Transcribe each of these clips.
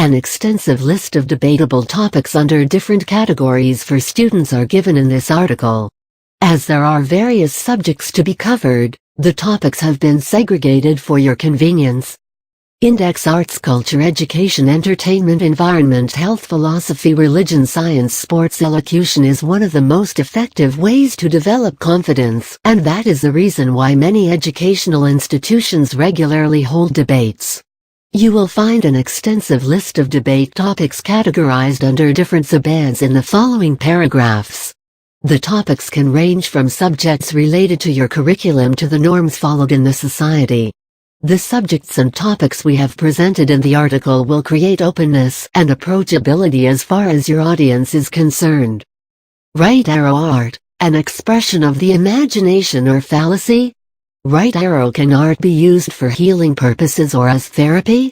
An extensive list of debatable topics under different categories for students are given in this article. As there are various subjects to be covered, the topics have been segregated for your convenience. Index: arts, culture, education, entertainment, environment, health, philosophy, religion, science, sports. Elocution is one of the most effective ways to develop confidence, and that is the reason why many educational institutions regularly hold debates. You will find an extensive list of debate topics categorized under different subheads in the following paragraphs. The topics can range from subjects related to your curriculum to the norms followed in the society. The subjects and topics we have presented in the article will create openness and approachability as far as your audience is concerned. Right arrow: art, an expression of the imagination or fallacy? Right arrow: can art be used for healing purposes or as therapy?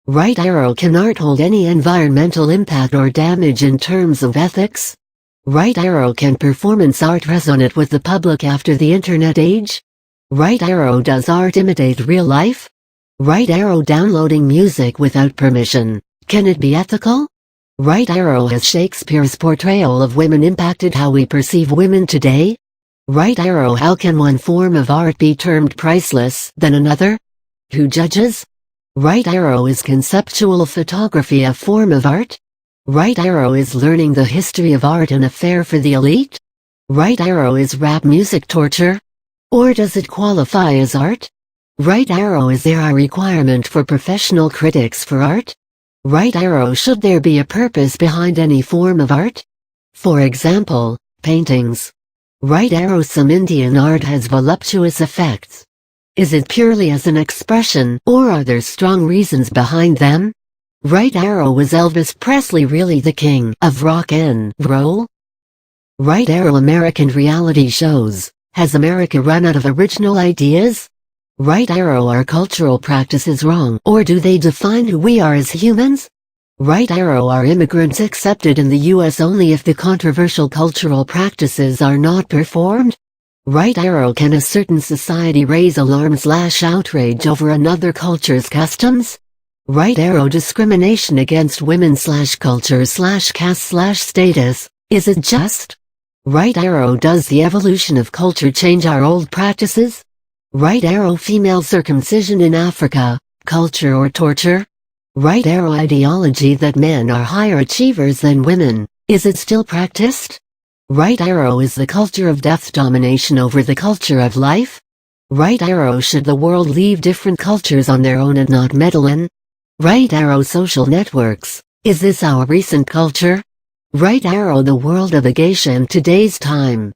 Right arrow: can art hold any environmental impact or damage in terms of ethics? Right arrow: can performance art resonate with the public after the internet age? Right arrow: does art imitate real life? Right arrow: downloading music without permission, can it be ethical? Right arrow: has Shakespeare's portrayal of women impacted how we perceive women today? Right arrow: how can one form of art be termed priceless than another? Who judges? Right arrow: is conceptual photography a form of art? Right arrow: is learning the history of art an affair for the elite? Right arrow: is rap music torture? Or does it qualify as art? Right arrow: is there a requirement for professional critics for art? Right arrow: should there be a purpose behind any form of art? For example, paintings. Right arrow: some Indian art has voluptuous effects. Is it purely as an expression, or are there strong reasons behind them? Right arrow: was Elvis Presley really the king of rock and roll? Right arrow: American reality shows. Has America run out of original ideas? Right arrow: are cultural practices wrong, or do they define who we are as humans? Right arrow: are immigrants accepted in the U.S. only if the controversial cultural practices are not performed? Right arrow: can a certain society raise alarm/outrage over another culture's customs? Right arrow: discrimination against women/culture/caste/status, is it just? Right arrow: does the evolution of culture change our old practices? Right arrow: female circumcision in Africa, culture or torture? Right arrow: ideology that men are higher achievers than women, is it still practiced? Right arrow: is the culture of death domination over the culture of life? Right arrow: should the world leave different cultures on their own and not meddle in? Right arrow: social networks, is this our recent culture? Right arrow: the world of a geisha in today's time.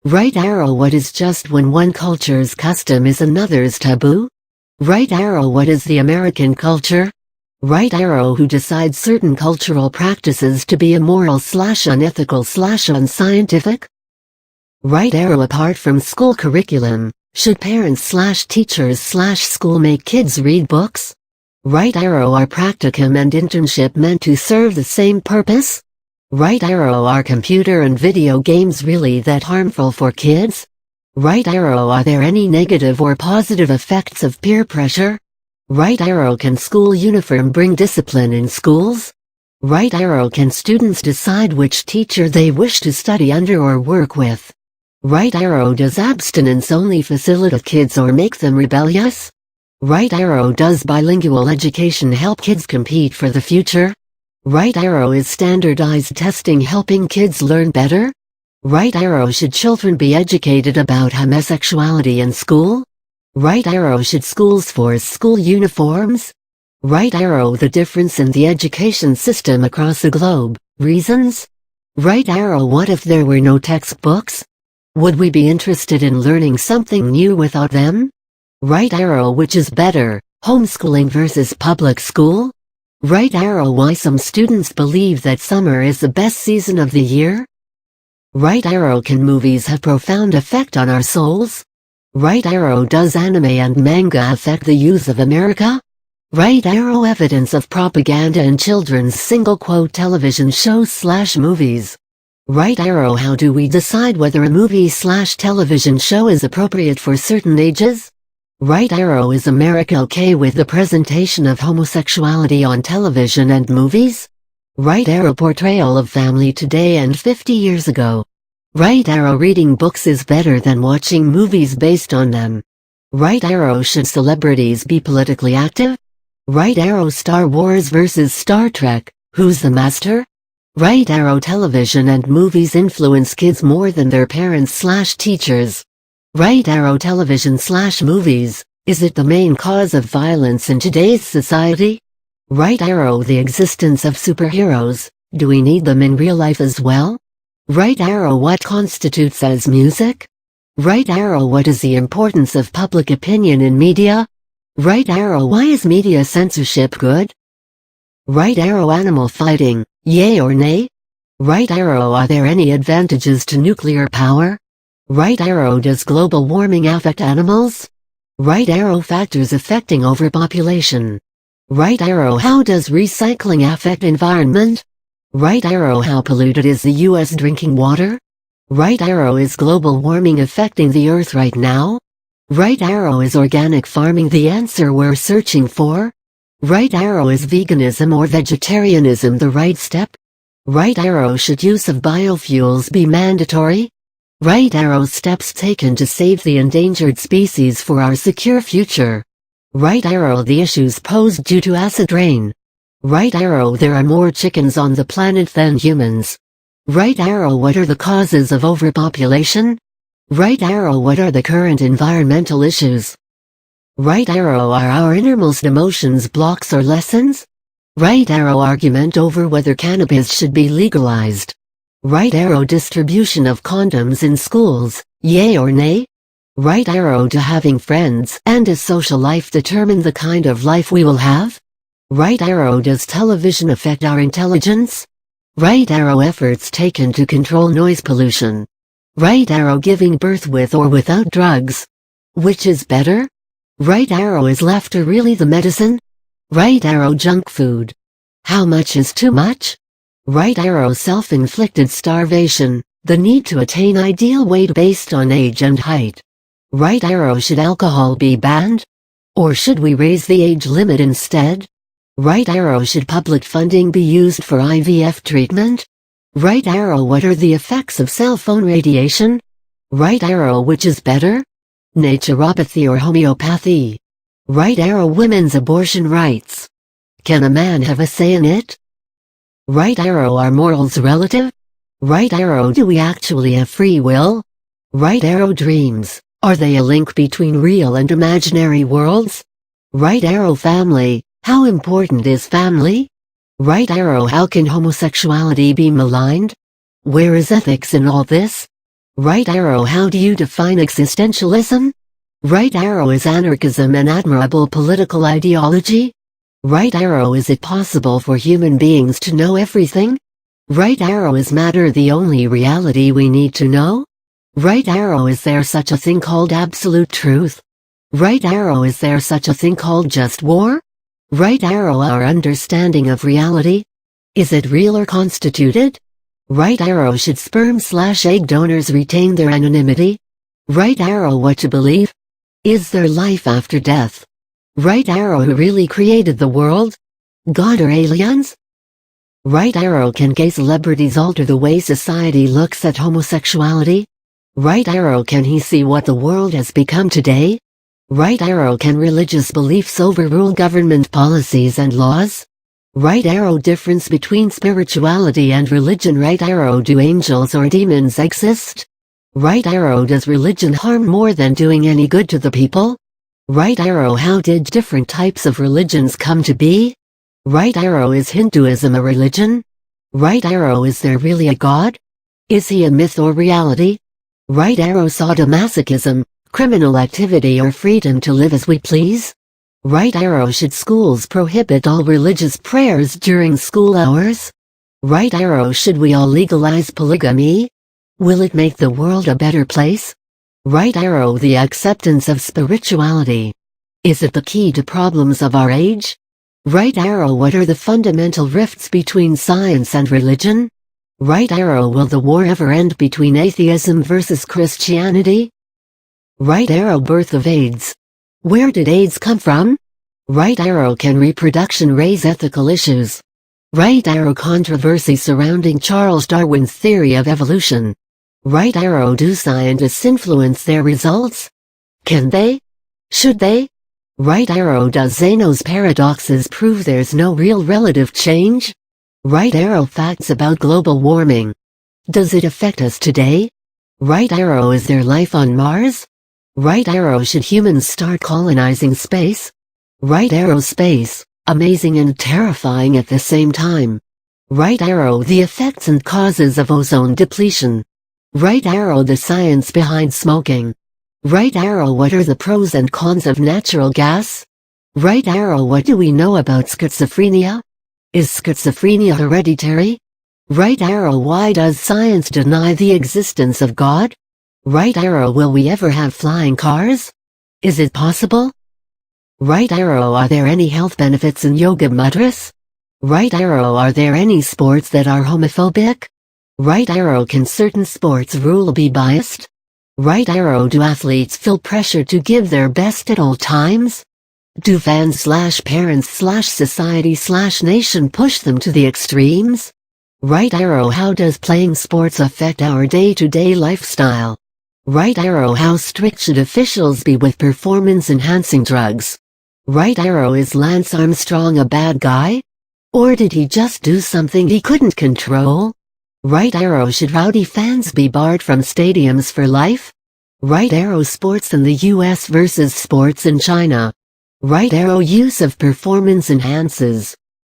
Right arrow: what is just when one culture's custom is another's taboo? Right arrow: what is the American culture? Right arrow: who decides certain cultural practices to be immoral/unethical/unscientific? Right arrow: apart from school curriculum, should parents/teachers/school make kids read books? Right arrow: are practicum and internship meant to serve the same purpose? Right arrow: are computer and video games really that harmful for kids? Right arrow: are there any negative or positive effects of peer pressure? Right arrow: can school uniform bring discipline in schools? Right arrow: can students decide which teacher they wish to study under or work with? Right arrow: does abstinence only facilitate kids or make them rebellious? Right arrow: does bilingual education help kids compete for the future? Right arrow: is standardized testing helping kids learn better? Right arrow: should children be educated about homosexuality in school? Right arrow: should schools force school uniforms? Right arrow: the difference in the education system across the globe, reasons? Right arrow: what if there were no textbooks? Would we be interested in learning something new without them? Right arrow: which is better, homeschooling versus public school? Right arrow: why some students believe that summer is the best season of the year? Right arrow: can movies have profound effect on our souls? Right arrow: does anime and manga affect the youth of America? Right arrow: evidence of propaganda in children's single-quote television shows/movies. Right arrow: how do we decide whether a movie/television show is appropriate for certain ages? Right arrow, is America okay with the presentation of homosexuality on television and movies? Right arrow, portrayal of family today and 50 years ago. Right arrow, reading books is better than watching movies based on them. Right arrow, should celebrities be politically active? Right arrow, Star Wars versus Star Trek, who's the master? Right arrow, television and movies influence kids more than their parents/teachers. Right arrow, television/movies, is it the main cause of violence in today's society? Right arrow, the existence of superheroes, do we need them in real life as well? Right arrow, what constitutes as music? Right arrow, what is the importance of public opinion in media? Right arrow, why is media censorship good? Right arrow, animal fighting, yay or nay? Right arrow, are there any advantages to nuclear power? Right arrow, does global warming affect animals? Right arrow, factors affecting overpopulation. Right arrow, how does recycling affect environment? Right arrow, how polluted is the US drinking water? Right arrow, is global warming affecting the earth right now? Right arrow, is organic farming the answer we're searching for? Right arrow, is veganism or vegetarianism the right step? Right arrow, should use of biofuels be mandatory? Right arrow, steps taken to save the endangered species for our secure future. Right arrow, the issues posed due to acid rain. Right arrow, there are more chickens on the planet than humans. Right arrow, what are the causes of overpopulation? Right arrow, what are the current environmental issues? Right arrow, are our innermost emotions blocks or lessons? Right arrow, argument over whether cannabis should be legalized. Right arrow, distribution of condoms in schools, yay or nay? Right arrow, do having friends and a social life determine the kind of life we will have? Right arrow, does television affect our intelligence? Right arrow, efforts taken to control noise pollution. Right arrow, giving birth with or without drugs. Which is better? Right arrow, is laughter really the medicine? Right arrow, junk food. How much is too much? Right arrow, self-inflicted starvation, the need to attain ideal weight based on age and height. Right arrow, should alcohol be banned? Or should we raise the age limit instead? Right arrow, should public funding be used for IVF treatment? Right arrow, what are the effects of cell phone radiation? Right arrow, which is better? Naturopathy or homeopathy? Right arrow, women's abortion rights. Can a man have a say in it? Right arrow, are morals relative? Right arrow, do we actually have free will? Right arrow, dreams, are they a link between real and imaginary worlds? Right arrow, family, how important is family? Right arrow, how can homosexuality be maligned? Where is ethics in all this? Right arrow, how do you define existentialism? Right arrow, is anarchism an admirable political ideology? Right arrow, is it possible for human beings to know everything? Right arrow, is matter the only reality we need to know? Right arrow, is there such a thing called absolute truth? Right arrow, is there such a thing called just war? Right arrow, our understanding of reality? Is it real or constituted? Right arrow, should sperm/egg donors retain their anonymity? Right arrow, what to believe? Is there life after death? Right arrow, who really created the world? God or aliens? Right arrow, can gay celebrities alter the way society looks at homosexuality? Right arrow, can he see what the world has become today? Right arrow, can religious beliefs overrule government policies and laws? Right arrow, difference between spirituality and religion. Right arrow, do angels or demons exist? Right arrow, does religion harm more than doing any good to the people? Right arrow, how did different types of religions come to be? Right arrow, is Hinduism a religion? Right arrow, is there really a God? Is he a myth or reality? Right arrow, sadomasochism, criminal activity or freedom to live as we please? Right arrow, should schools prohibit all religious prayers during school hours? Right arrow, should we all legalize polygamy? Will it make the world a better place? Right arrow, the acceptance of spirituality. Is it the key to problems of our age? Right arrow, what are the fundamental rifts between science and religion? Right arrow, will the war ever end between atheism versus Christianity? Right arrow, birth of AIDS. Where did AIDS come from? Right arrow, can reproduction raise ethical issues? Right arrow, controversy surrounding Charles Darwin's theory of evolution. Right arrow, do scientists influence their results? Can they? Should they? Right arrow, does Zeno's paradoxes prove there's no real relative change? Right arrow, facts about global warming. Does it affect us today? Right arrow, is there life on Mars? Right arrow, should humans start colonizing space? Right arrow, space, amazing and terrifying at the same time. Right arrow, the effects and causes of ozone depletion. Right arrow, the science behind smoking. Right arrow, what are the pros and cons of natural gas? Right arrow, what do we know about schizophrenia? Is schizophrenia hereditary? Right arrow, why does science deny the existence of God? Right arrow, will we ever have flying cars? Is it possible? Right arrow, are there any health benefits in yoga mudras? Right arrow, are there any sports that are homophobic? Right arrow, can certain sports rule be biased? Right arrow, do athletes feel pressure to give their best at all times? Do fans/parents/society/nation push them to the extremes? Right arrow, how does playing sports affect our day-to-day lifestyle? Right arrow, how strict should officials be with performance-enhancing drugs? Right arrow, is Lance Armstrong a bad guy? Or did he just do something he couldn't control? Right arrow, should rowdy fans be barred from stadiums for life? Right arrow, sports in the US versus sports in China. Right arrow, use of performance enhances.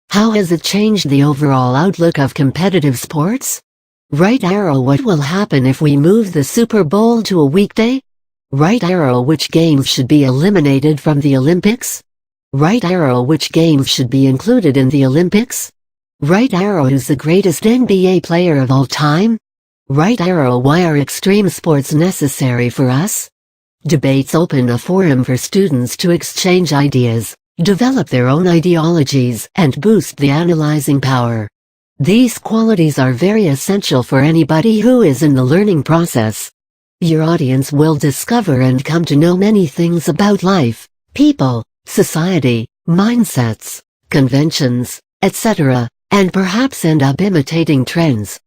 How has it changed the overall outlook of competitive sports? Right arrow, what will happen if we move the Super Bowl to a weekday? Right arrow, which games should be eliminated from the Olympics? Right arrow, which games should be included in the Olympics? Right arrow, who's the greatest NBA player of all time? Right arrow, why are extreme sports necessary for us? Debates open a forum for students to exchange ideas, develop their own ideologies, and boost the analyzing power. These qualities are very essential for anybody who is in the learning process. Your audience will discover and come to know many things about life, people, society, mindsets, conventions, etc., and perhaps end up imitating trends.